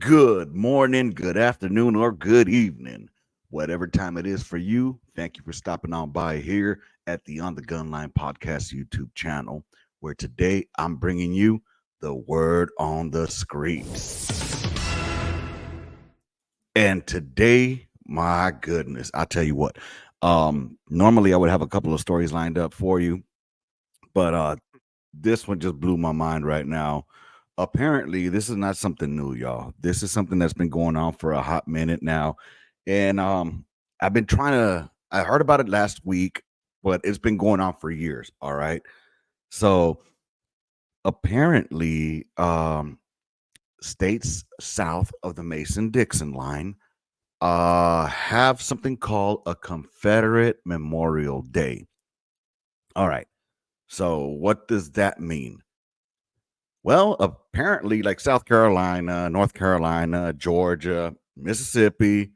Good morning, good afternoon, or good evening. Whatever time it is for you, thank you for stopping on by here at the On the Gun Line Podcast YouTube channel, where today I'm bringing you the word on the streets. And today, my goodness, I tell you what, normally I would have a couple of stories lined up for you, but this one just blew my mind right now. Apparently, this is not something new, y'all. This is something that's been going on for a hot minute now. And I've been trying to I heard about it last week, but it's been going on for years, all right? So, apparently, states south of the Mason-Dixon line have something called a Confederate Memorial Day. All right. So, what does that mean? Well, apparently, like South Carolina, North Carolina, Georgia, Mississippi,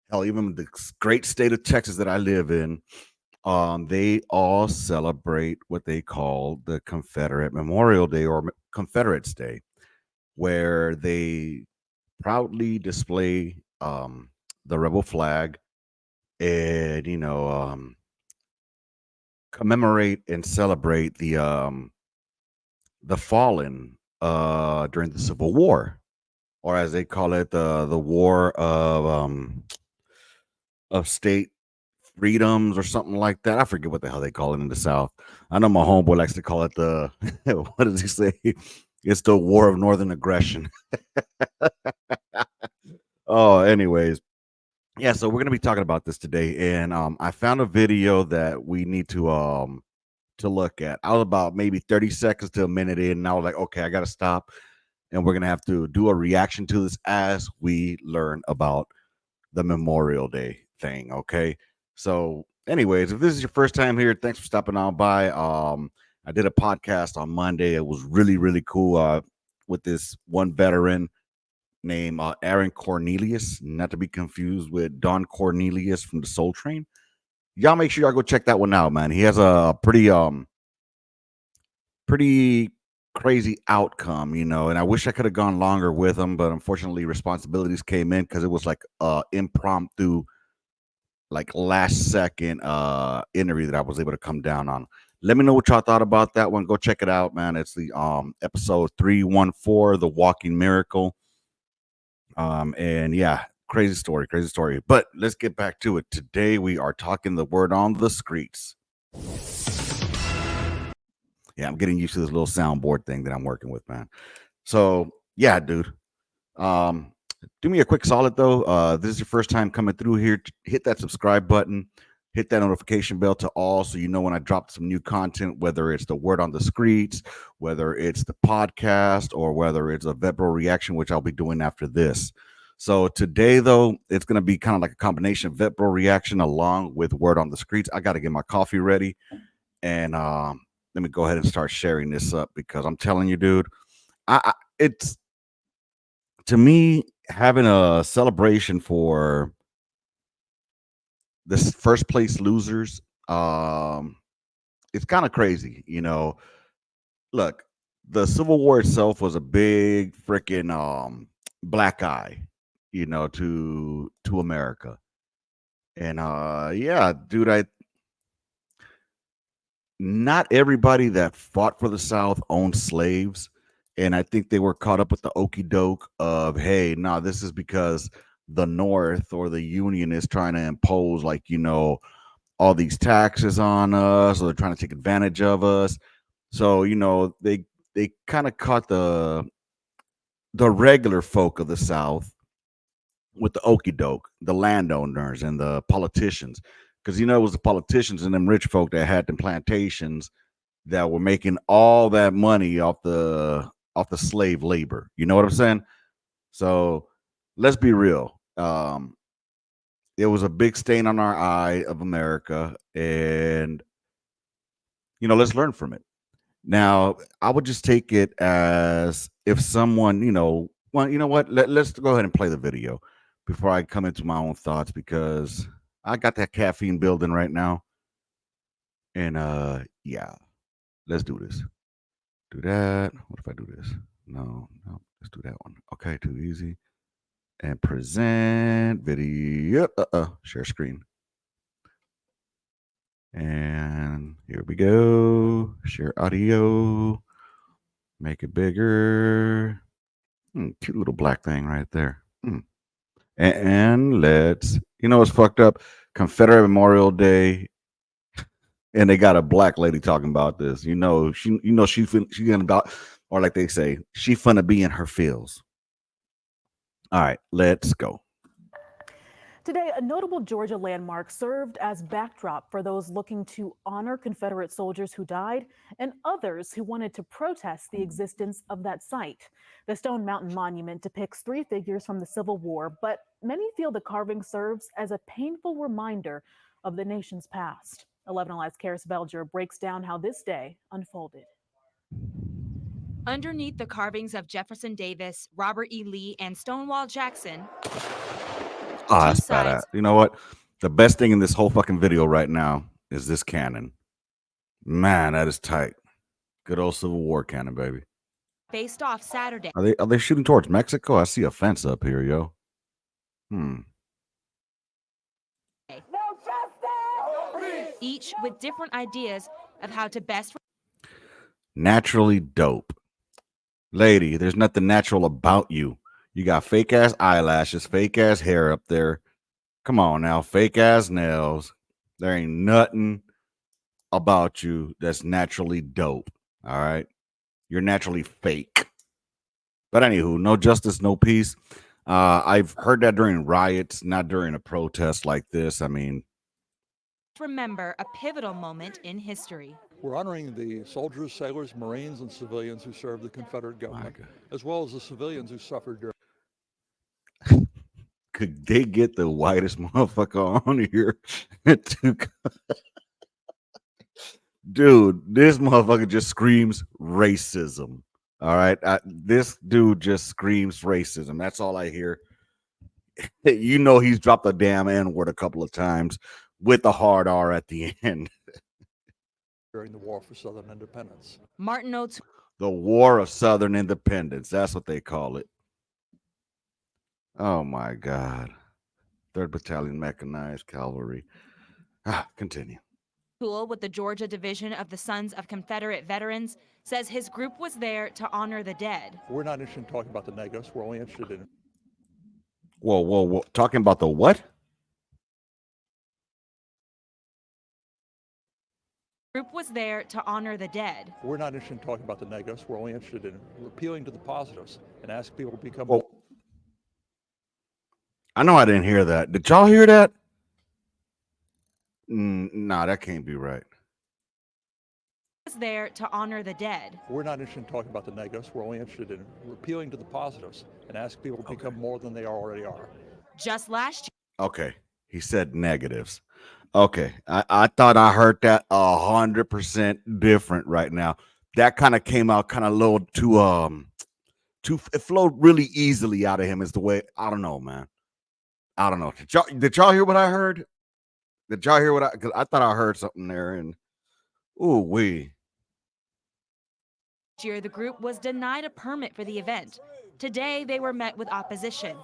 hell, even the great state of Texas that I live in, they all celebrate what they call the Confederate Memorial Day or Confederates Day, where they proudly display the rebel flag and commemorate and celebrate the fallen during the Civil War, or as they call it, the war of state freedoms or something like that. I forget what the hell they call it in the South. I know my homeboy likes to call it the what does he say? It's the war of northern aggression. Oh, anyways, yeah. So we're gonna be talking about this today, and I found a video that we need to look at. I was about maybe 30 seconds to a minute in, and I was like, okay, I got to stop, and we're gonna have to do a reaction to this as we learn about the Memorial Day thing. Okay. So, anyways, if this is your first time here, thanks for stopping on by. I did a podcast on Monday. It was really cool. With this one veteran named Aaron Cornelius, not to be confused with Don Cornelius from the Soul Train. Y'all make sure y'all go check that one out, man. He has a pretty crazy outcome, and I wish I could have gone longer with him, but unfortunately responsibilities came in because it was like impromptu, like last second interview that I was able to come down on. Let me know what y'all thought about that one. Go check it out, man. It's the episode 314, The Walking Miracle. And yeah, crazy story. But let's get back to it. Today we are talking the word on the streets. Yeah, I'm getting used to this little soundboard thing that I'm working with, man. So yeah, dude. Um, do me a quick solid though. This is your first time coming through here. Hit that subscribe button, hit that notification bell to all so you know when I drop some new content, whether it's the word on the streets, whether it's the podcast, or whether it's a Vebro reaction, which I'll be doing after this. So today though, it's gonna be kind of like a combination of Vebro reaction along with word on the streets. I gotta get my coffee ready and let me go ahead and start sharing this up because I'm telling you, dude, it's to me having a celebration for this first place losers. It's kind of crazy, Look, the Civil War itself was a big freaking black eye, to America. And yeah, dude, I not everybody that fought for the South owned slaves. And I think they were caught up with the okey doke of, hey, no, this is because the North or the Union is trying to impose, like, all these taxes on us, or they're trying to take advantage of us. So, they kind of caught the regular folk of the South with the okey doke, the landowners and the politicians. Because, it was the politicians and them rich folk that had them plantations that were making all that money off the slave labor. You know what I'm saying? So let's be real. It was a big stain on our eye of America, and let's learn from it. Now, I would just take it as if someone, well, you know what? Let's go ahead and play the video before I come into my own thoughts because I got that caffeine building right now, and yeah, let's do this. Do that. What if I do this? No, no. Let's do that one. Okay, too easy. and present video. Share screen. And here we go. Share audio. Make it bigger. Cute little black thing right there. And let's, what's fucked up? Confederate Memorial Day, and they got a black lady talking about this. She gonna about, or like they say, she finna be in her feels. All right, let's go. Today, a notable Georgia landmark served as backdrop for those looking to honor Confederate soldiers who died and others who wanted to protest the existence of that site. The Stone Mountain Monument depicts three figures from the Civil War, but many feel the carving serves as a painful reminder of the nation's past. 11 Alive's Karis Belger breaks down how this day unfolded. Underneath the carvings of Jefferson Davis, Robert E. Lee, and Stonewall Jackson, Oh, two that's badass. sides You know what? The best thing in this whole fucking video right now is this cannon. Man, that is tight. Good old Civil War cannon, baby. faced off Saturday, Are they shooting towards Mexico? I see a fence up here, yo. each with different ideas of how to best. Naturally dope. Lady, there's nothing natural about you. You got fake ass eyelashes, fake ass hair up there. Come on now, fake ass nails. There ain't nothing about you that's naturally dope. All right. You're naturally fake. But anywho, no justice, no peace. I've heard that during riots, not during a protest like this. I mean, Remember a pivotal moment in history. We're honoring the soldiers, sailors, Marines, and civilians who served the Confederate government, as well as the civilians who suffered during. could they get the whitest motherfucker on here dude, this motherfucker just screams racism. All right. This dude just screams racism. That's all I hear. He's dropped the damn N word a couple of times with the hard R at the end. During the War for Southern Independence. Martin O'Toole. The War of Southern Independence. That's what they call it. Oh my God. 3rd Battalion Mechanized Cavalry. Continue. With the Georgia Division of the Sons of Confederate Veterans, says his group was there to honor the dead. We're not interested in talking about the negatives. We're only interested in. Whoa. Talking about the what? Group was there to honor the dead. We're not interested in talking about the negatives. We're only interested in appealing to the positives and ask people to become. Well, I know I didn't hear that. Did y'all hear that? Nah, that can't be right. Was there to honor the dead. We're not interested in talking about the negatives. We're only interested in appealing to the positives and ask people to become more than they already are. Just last year. Okay, he said negatives. Okay, I thought I heard that 100% different right now. That kind of came out kind of low too. It flowed really easily out of him. Is the way. I don't know, man. I don't know. Did y'all hear what I heard? Did y'all hear what Because I thought I heard something there, and ooh wee. Last year, the group was denied a permit for the event. Today, they were met with opposition.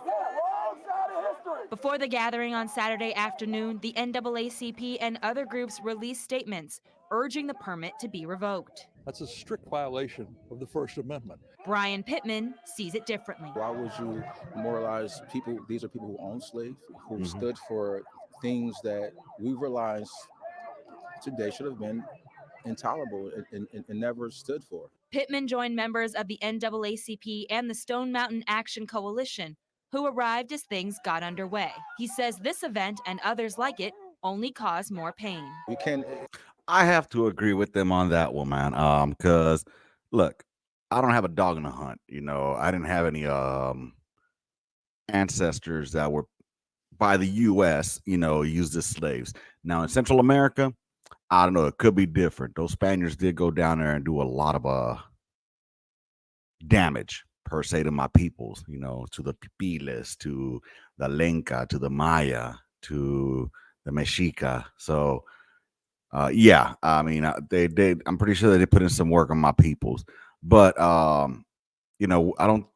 Before the gathering on Saturday afternoon, the NAACP and other groups released statements urging the permit to be revoked. That's a strict violation of the First Amendment. Brian Pittman sees it differently. Why would you moralize people? These are people who own slaves, who stood for things that we realize today should have been intolerable and never stood for. Pittman joined members of the NAACP and the Stone Mountain Action Coalition, who arrived as things got underway. He says this event and others like it only cause more pain. I have to agree with them on that one, man. Because look, I don't have a dog in the hunt. I didn't have any ancestors that were by the U.S. Used as slaves. Now in Central America, I don't know. It could be different. Those Spaniards did go down there and do a lot of damage per se to my peoples. To the Pipiles, to the Lenca, to the Maya, to the Mexica. So. Yeah, I mean, they did. I'm pretty sure they did put in some work on my peoples, but I don't.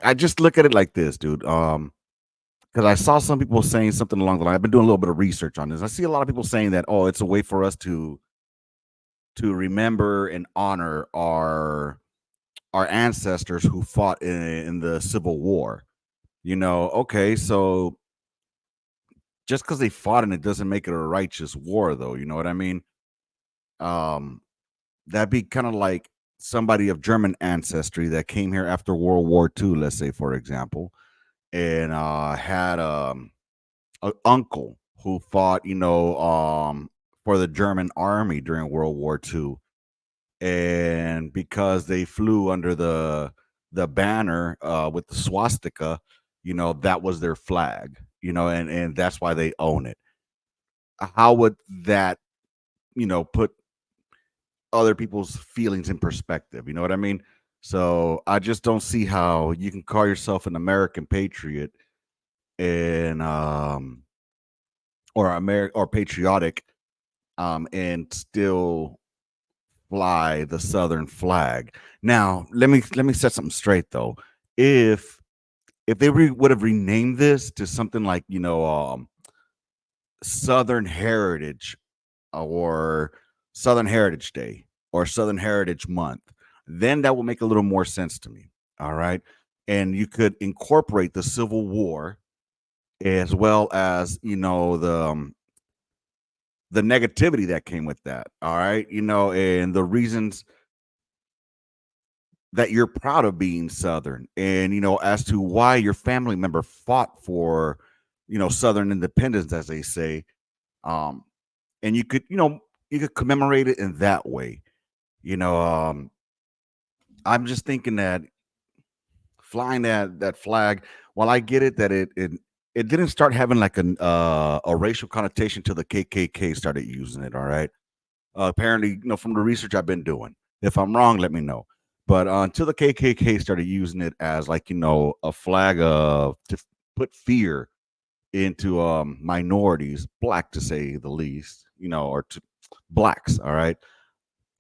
I just look at it like this, dude. Because I saw some people saying something along the line. I've been doing a little bit of research on this. I see a lot of people saying that, oh, it's a way for us to remember and honor our ancestors who fought in the Civil War. Okay, so just because they fought in it doesn't make it a righteous war, though. You know what I mean? Um, that'd be kind of like somebody of German ancestry that came here after World War II, let's say, for example, and had an uncle who fought, for the German army during World War II, and because they flew under the banner with the swastika, that was their flag, and that's why they own it. How would that, put other people's feelings in perspective? You know what I mean? So I just don't see how you can call yourself an American patriot and or patriotic and still fly the Southern flag. Now, let me set something straight though. If if they would have renamed this to something like Southern Heritage or Southern Heritage Day or Southern Heritage Month, then that would make a little more sense to me. All right, and you could incorporate the Civil War as well as the negativity that came with that. All right, and the reasons that you're proud of being Southern, and as to why your family member fought for Southern independence, as they say. um and you could commemorate it in that way. you know um I'm just thinking that flying that flag, while I get it that it didn't start having like a racial connotation till the KKK started using it. All right. Apparently, from the research I've been doing. If I'm wrong, let me know. But until the KKK started using it as like a flag of put fear into minorities, black to say the least, or to blacks. All right,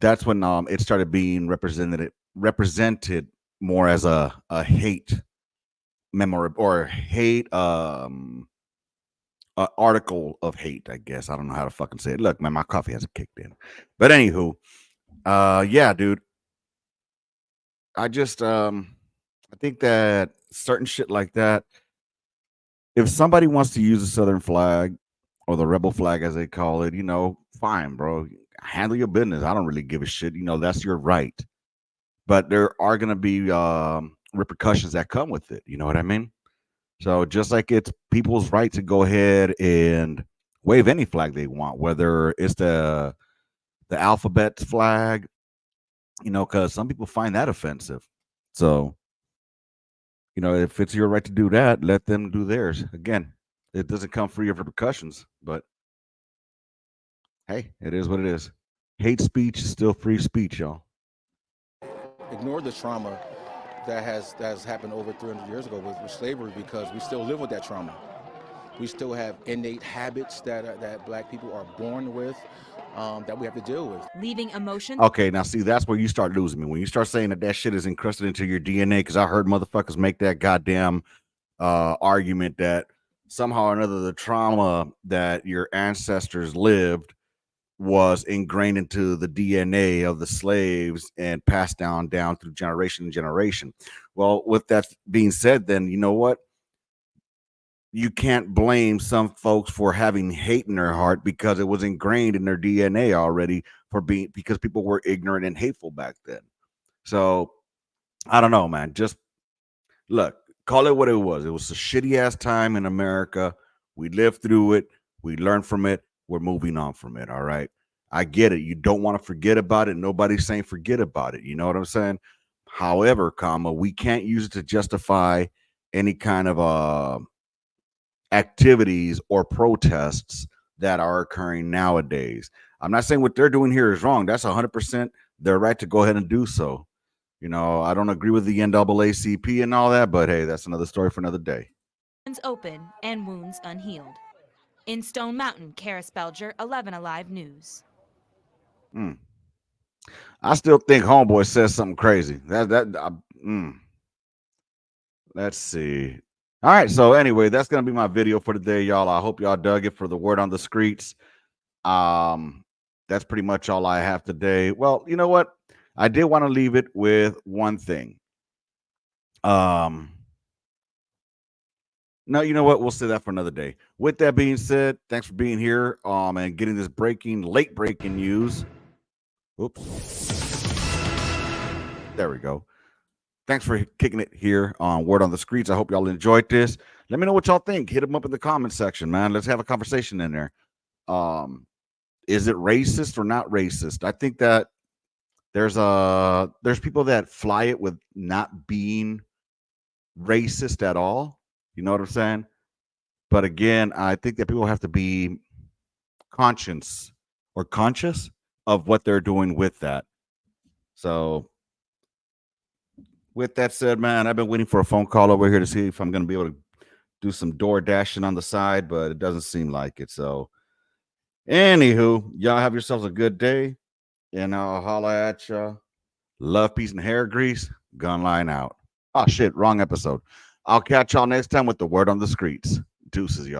that's when it started being represented more as a hate memory or hate article of hate. I guess I don't know how to fucking say it. Look, man, my coffee hasn't kicked in. But anywho, yeah, dude. I just I think that certain shit like that, if somebody wants to use the Southern flag or the rebel flag as they call it, fine, bro. Handle your business. I don't really give a shit. That's your right. But there are gonna be repercussions that come with it. You know what I mean? So just like it's people's right to go ahead and wave any flag they want, whether it's the alphabet flag, because some people find that offensive. So if it's your right to do that, let them do theirs. Again, it doesn't come free of repercussions, but hey, it is what it is. Hate speech is still free speech, y'all. Ignore the trauma that has happened over 300 years ago with slavery, because we still live with that trauma. We still have innate habits that black people are born with, that we have to deal with. Leaving emotions Okay, now see, that's where you start losing me. When you start saying that shit is encrusted into your DNA, because I heard motherfuckers make that goddamn argument that somehow or another the trauma that your ancestors lived was ingrained into the DNA of the slaves and passed down through generation and generation. Well, with that being said, then you know what? You can't blame some folks for having hate in their heart because it was ingrained in their DNA already for being because people were ignorant and hateful back then. So I don't know, man. Just look, call it what it was. It was a shitty ass time in America. We lived through it. We learned from it. We're moving on from it. All right. I get it. You don't want to forget about it. Nobody's saying forget about it. You know what I'm saying? However, we can't use it to justify any kind of activities or protests that are occurring nowadays. I'm not saying what they're doing here is wrong. That's 100% their right to go ahead and do so. I don't agree with the NAACP and all that, but hey, that's another story for another day. open and wounds unhealed. In Stone Mountain, Kara Spelger, 11 Alive News. Mm. I still think Homeboy says something crazy. That mm. Let's see. All right. So anyway, that's gonna be my video for today, y'all. I hope y'all dug it for the word on the streets. Um, that's pretty much all I have today. Well, you know what? I did want to leave it with one thing. Um, no, you know what? We'll say that for another day. With that being said, thanks for being here. And getting this late breaking news. Oops. There we go. Thanks for kicking it here on Word on the Streets. I hope y'all enjoyed this. Let me know what y'all think. Hit them up in the comment section, man. Let's have a conversation in there. Um, is it racist or not racist? I think that there's people that fly it with not being racist at all. You know what I'm saying? But again, I think that people have to be conscious of what they're doing with that. So with that said, man, I've been waiting for a phone call over here to see if I'm going to be able to do some door dashing on the side, but it doesn't seem like it. So, anywho, y'all have yourselves a good day, and I'll holla at ya. Love, peace, and hair grease. Gun line out. Oh, shit, wrong episode. I'll catch y'all next time with the word on the streets. Deuces, y'all.